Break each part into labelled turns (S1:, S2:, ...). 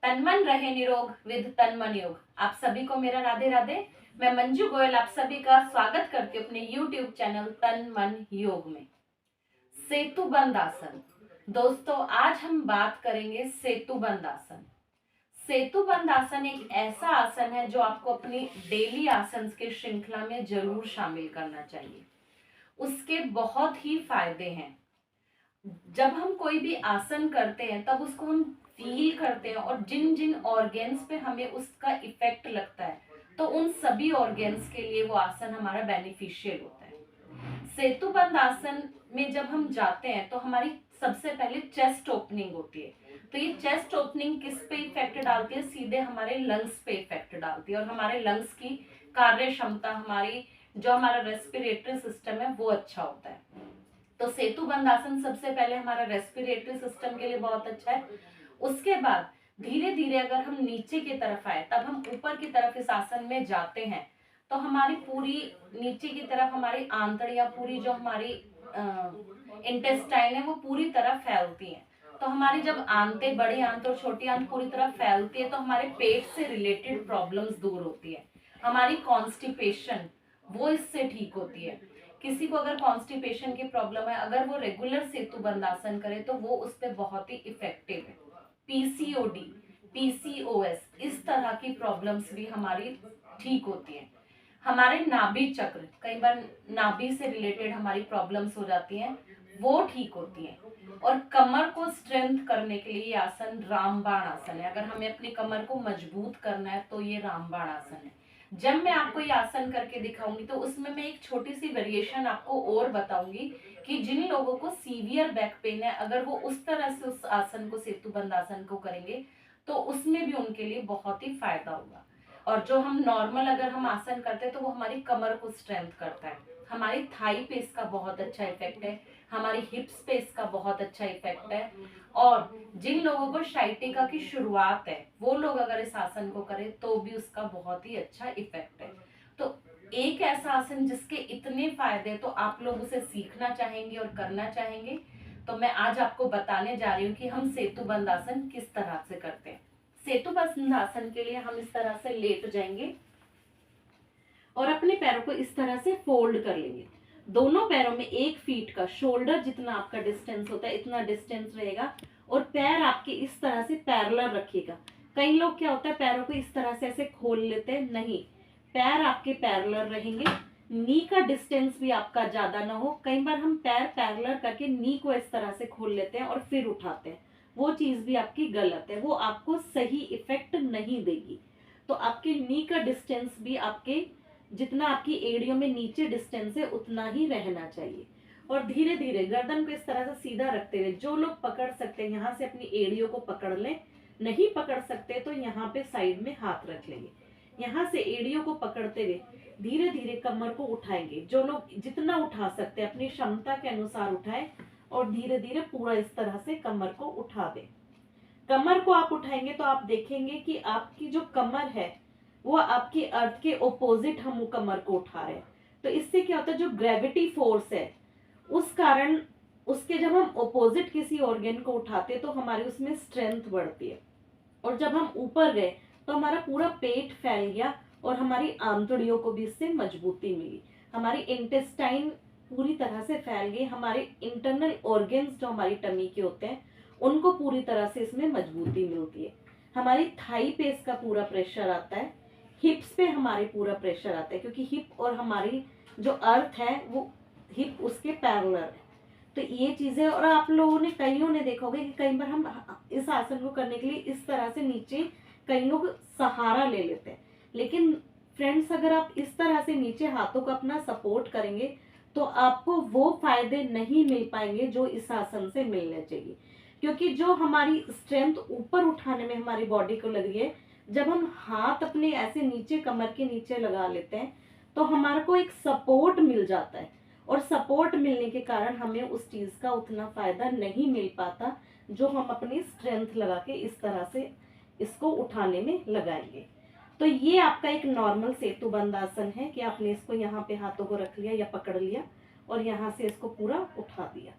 S1: तन मन रहे निरोग विद तन मन योग। आप सभी को मेरा राधे राधे। मैं मंजू गोयल आप सभी का स्वागत करती हूँ अपने YouTube चैनल तन मन योग में। सेतुबंद आसन। दोस्तों आज हम बात करेंगे सेतुबंद आसन। सेतुबंद आसन एक ऐसा आसन है जो आपको अपनी डेली आसन की श्रृंखला में जरूर शामिल करना चाहिए। उसके बहुत ही फायदे हैं। जब हम कोई भी आसन करते हैं तब उसको हम फील करते हैं और जिन जिन ऑर्गेन्स पे हमें उसका इफेक्ट लगता है तो उन सभी ऑर्गेन्स के लिए वो आसन हमारा बेनिफिशियल होता है। सेतुबंद आसन में जब हम जाते हैं तो हमारी सबसे पहले चेस्ट ओपनिंग होती है। तो ये चेस्ट ओपनिंग किस पे इफेक्ट डालती है? सीधे हमारे लंग्स पे इफेक्ट डालती है और हमारे लंग्स की कार्य क्षमता, हमारा रेस्पिरेटरी सिस्टम है वो अच्छा होता है। तो सेतुबंद आसन सबसे पहले हमारा रेस्पिरेटरी सिस्टम के लिए बहुत अच्छा है। उसके बाद धीरे धीरे अगर हम नीचे की तरफ आए तब हम ऊपर की तरफ इस आसन में जाते हैं तो हमारी पूरी नीचे की तरफ हमारी आंतड़ियां, पूरी जो हमारी इंटेस्टाइन है वो पूरी तरह फैलती हैं। तो हमारी जब आंतें, बड़ी आंत और छोटी आंत पूरी तरह फैलती है तो हमारे पेट से रिलेटेड प्रॉब्लम्स दूर होती है। हमारी कॉन्स्टिपेशन वो इससे ठीक होती है। किसी को अगर कॉन्स्टिपेशन की प्रॉब्लम है, अगर वो रेगुलर सेतुबंद आसन करे तो वो उस पर बहुत ही इफेक्टिव है। पीसीओडी, पीसीओएस, इस तरह की प्रॉब्लम्स भी हमारी ठीक होती है। हमारे नाभि चक्र, कई बार नाभि से रिलेटेड हमारी प्रॉब्लम्स हो जाती हैं, वो ठीक होती हैं। और कमर को स्ट्रेंथ करने के लिए ये आसन रामबाण आसन है। अगर हमें अपनी कमर को मजबूत करना है तो ये रामबाण आसन है। जब मैं आपको ये आसन करके दिखाऊंगी तो उसमें मैं एक छोटी सी वेरिएशन आपको और बताऊंगी कि जिन लोगों को सीवियर बैक पेन है, अगर वो उस तरह से उस आसन को, सेतुबंद आसन को करेंगे तो उसमें भी उनके लिए बहुत ही फायदा होगा। और जो हम नॉर्मल अगर हम आसन करते हैं तो वो हमारी कमर को स्ट्रेंथ करता है। हमारी थाई पे इसका बहुत अच्छा इफेक्ट है, हमारी हिप्स पे इसका बहुत अच्छा इफेक्ट है। और जिन लोगों को शाइटिका की शुरुआत है वो लोग अगर इस आसन को करें तो भी उसका बहुत ही अच्छा इफेक्ट है। तो एक ऐसा आसन जिसके इतने फायदे तो आप लोग उसे सीखना चाहेंगे और करना चाहेंगे। तो मैं आज आपको बताने जा रही हूँ कि हम सेतुबंद आसन किस तरह से करते हैं। सेतुबंद आसन के लिए हम इस तरह से लेट जाएंगे और अपने पैरों को इस तरह से फोल्ड कर लेंगे। दोनों पैरों में 1 फीट का, शोल्डर जितना आपका डिस्टेंस होता है इतना डिस्टेंस रहेगा और पैर आपके इस तरह से पैरेलल रखिएगा। कई लोग क्या होता है पैरों को इस तरह से ऐसे खोल लेते हैं, नहीं, पैर आपके पैरेलल रहेंगे। नी का डिस्टेंस भी आपका ज्यादा ना हो। कई बार हम पैर पैरेलल करके नी को इस तरह से खोल लेते हैं और फिर उठाते हैं, वो चीज भी आपकी गलत है, वो आपको सही इफेक्ट नहीं देगी। तो आपके नी का डिस्टेंस भी आपके, जितना आपकी एड़ियों में नीचे डिस्टेंस है उतना ही रहना चाहिए। और धीरे धीरे गर्दन को इस तरह से सीधा रखते हुए, जो लोग पकड़ सकते हैं यहाँ से अपनी एड़ियों को पकड़ लें, नहीं पकड़ सकते तो यहाँ पे साइड में हाथ रख लेंगे। यहाँ से एड़ियों को पकड़ते हुए धीरे धीरे कमर को उठाएंगे। जो लोग जितना उठा सकते हैं अपनी क्षमता के अनुसार उठाए और धीरे धीरे पूरा इस तरह से कमर को उठा दे। कमर को आप उठाएंगे तो आप देखेंगे कि आपकी जो कमर है वो आपकी अर्थ के ओपोजिट हम कमर को उठा रहे हैं। तो इससे क्या होता है, जो ग्रेविटी फोर्स है उस कारण उसके जब हम ओपोजिट किसी ऑर्गन को उठाते तो हमारी उसमें स्ट्रेंथ बढ़ती है। और जब हम ऊपर गए तो हमारा पूरा पेट फैल गया और हमारी आंतड़ियों को भी इससे मजबूती मिली। हमारी इंटेस्टाइन पूरी तरह से फैल गई। हमारे इंटरनल ऑर्गन्स जो हमारी टमी के होते हैं उनको पूरी तरह से इसमें मजबूती मिलती है। हमारी थाई पे इसका पूरा प्रेशर आता है, हिप्स पे हमारे पूरा प्रेशर आता है, क्योंकि हिप और हमारी जो अर्थ है वो हिप उसके पैरेलल है। तो ये चीजें, और आप लोगों ने, कईयों ने देखा होगा कि कई बार हम इस आसन को करने के लिए इस तरह से नीचे कई लोग सहारा ले लेते हैं, लेकिन फ्रेंड्स अगर आप इस तरह से नीचे हाथों को अपना सपोर्ट करेंगे तो आपको वो फायदे नहीं मिल पाएंगे जो इस आसन से मिलने चाहिए। क्योंकि जो हमारी स्ट्रेंथ ऊपर उठाने में हमारी बॉडी को लग रही है, जब हम हाथ अपने ऐसे नीचे कमर के नीचे लगा लेते हैं तो हमारे को एक सपोर्ट मिल जाता है और सपोर्ट मिलने के कारण हमें उस चीज का उतना फायदा नहीं मिल पाता जो हम अपनी स्ट्रेंथ लगा के इस तरह से इसको उठाने में लगाएंगे। तो ये आपका एक नॉर्मल सेतुबंद आसन है कि आपने इसको यहाँ पे हाथों को रख लिया या पकड़ लिया और यहाँ से इसको पूरा उठा दिया।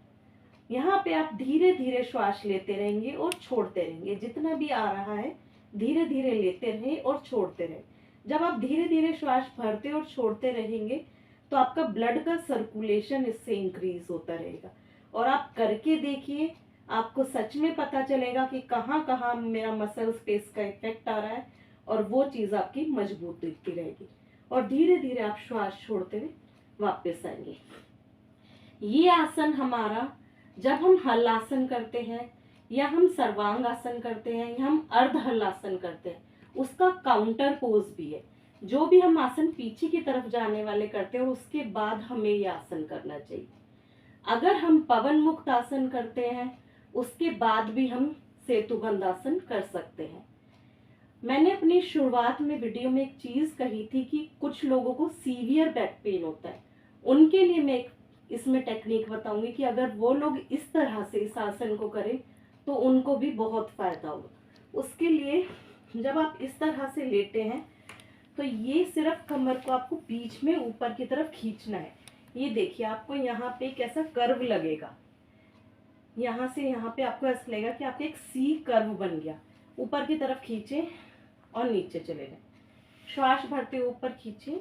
S1: यहाँ पे आप धीरे धीरे श्वास लेते रहेंगे और छोड़ते रहेंगे। जितना भी आ रहा है
S2: धीरे धीरे लेते रहें और छोड़ते रहें। जब आप धीरे धीरे श्वास भरते और छोड़ते रहेंगे तो आपका ब्लड का सर्कुलेशन इससे इंक्रीज होता रहेगा। और आप करके देखिए, आपको सच में पता चलेगा कि कहाँ कहाँ मेरा मसल स्पेस का इफेक्ट आ रहा है, और वो चीज़ आपकी मजबूत दिखती रहेगी। और धीरे धीरे आप श्वास छोड़ते हुए वापस आएंगे। ये आसन हमारा, जब हम हलासन करते हैं या हम सर्वांग आसन करते हैं या हम अर्ध हलासन करते हैं, उसका काउंटर पोज भी है। जो भी हम आसन पीछे की तरफ जाने वाले करते हैं उसके बाद हमें ये आसन करना चाहिए। अगर हम पवन मुक्त आसन करते हैं उसके बाद भी हम सेतुबंध आसन कर सकते हैं। मैंने अपनी शुरुआत में वीडियो में एक चीज कही थी कि कुछ लोगों को सीवियर बैक पेन होता है, उनके लिए मैं एक इसमें टेक्निक बताऊंगी कि अगर वो लोग इस तरह से इस आसन को करें तो उनको भी बहुत फायदा होगा। उसके लिए जब आप इस तरह से लेटे हैं तो ये सिर्फ कमर को आपको बीच में ऊपर की तरफ खींचना है। ये देखिए, आपको यहाँ पे कैसा कर्व लगेगा, यहाँ से यहाँ पे आपको ऐसा लगेगा कि आपका एक सी कर्व बन गया। ऊपर की तरफ खींचे और नीचे चले जाएं। श्वास भरते ऊपर खींचे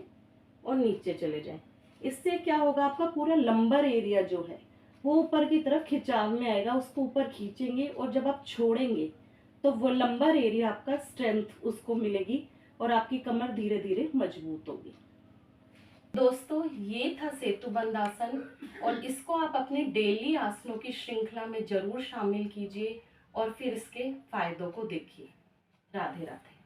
S2: और नीचे चले जाएं। इससे क्या होगा, आपका पूरा लंबर एरिया जो है वो ऊपर की तरफ खिंचाव में आएगा, उसको ऊपर खींचेंगे और जब आप छोड़ेंगे तो वो लंबर एरिया आपका स्ट्रेंथ उसको मिलेगी और आपकी कमर धीरे धीरे मजबूत होगी।
S1: दोस्तों, ये था सेतुबंध आसन, और इसको आप अपने डेली आसनों की श्रृंखला में जरूर शामिल कीजिए और फिर इसके फायदों को देखिए। राधे राधे।